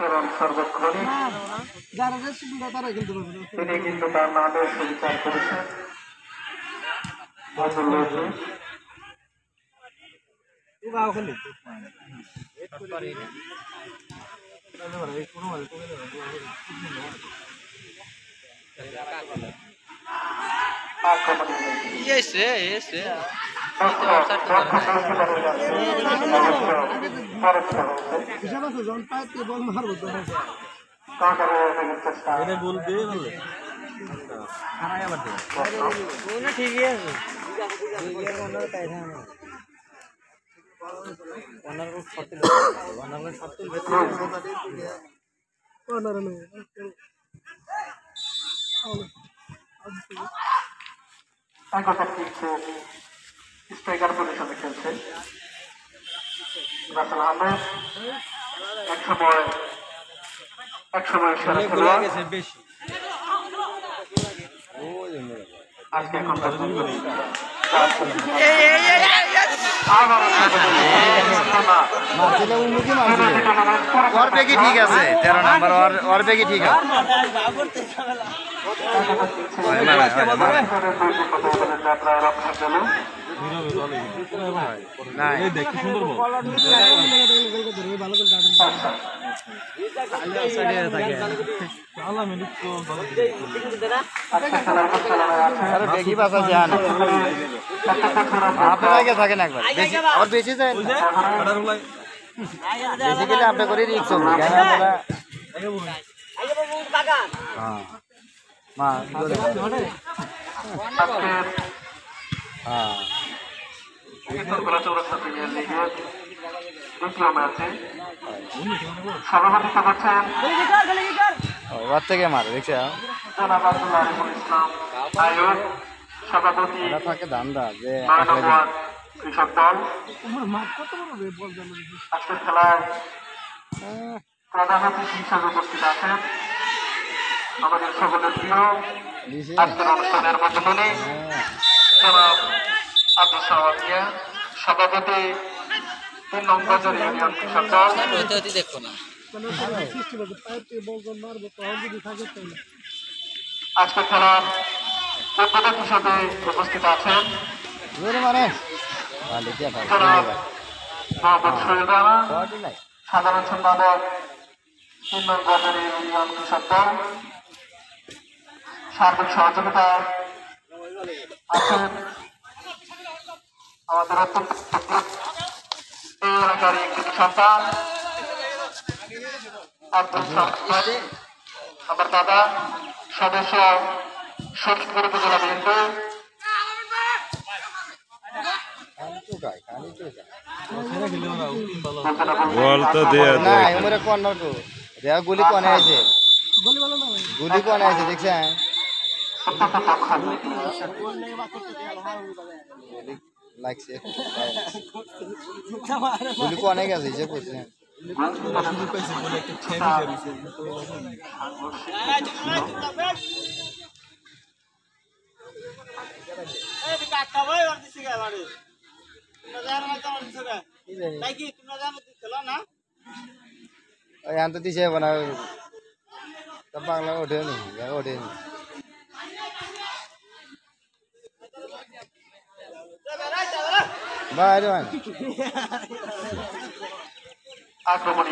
চরণ সর্বক্ষণিক তিনি কিন্তু তার নামের সুবিচার করেছেন। স্ট্রাইকার পজিশনে খেলছে রাসেল আহমেদ। এক সময় সেরা খেলোয়াড়, আজকে এখন ঠিক আছে 13 নাম্বার ওর বেগি ঠিক আছে। আপনাকে থাকেন একবার আর বেশি যায় বেসিক্যালি আপনি করে রিক্স হবে কেন আমরা হ্যাঁ মা হ্যাঁ সভাপতিত্ব করছেন ওর থেকে মারে দেখছে জনাব আব্দুল্লাহ ইসলাম আয়োগ, সভাপতি থাকে ধান্দা যে কৃষক দল। আজকের খেলায় প্রধান অতিথি হিসেবে উপস্থিত আছেন আমাদের সকলের প্রিয় আজকের অনুষ্ঠানের মধ্যে জনাব আব্দুল সামাদ মিয়া, সভাপতি 3 নং বাজার ইউনিয়ন কৃষক দল। আজকের খেলার উদ্বোধক হিসেবে উপস্থিত আছেন মানে মোহাম্মদ শহীদ রানা, সাধারণ সম্পাদক 3 নং বাজার ইউনিয়ন কৃষক দল। সার্বিক সহযোগিতা আছেন আমাদের অত্যন্ত এই এলাকার একটি সন্তান আব্দুল সামাদ, আমার দাদা সদস্য শরীফপুর উপজেলা বিএনপি। গুলি কনে আছে দেখছেন লাগছে গুলি কনে গেছে যে করছেন তো দিছে না বাংলা ওঠেনি বাইরে আক্রমণী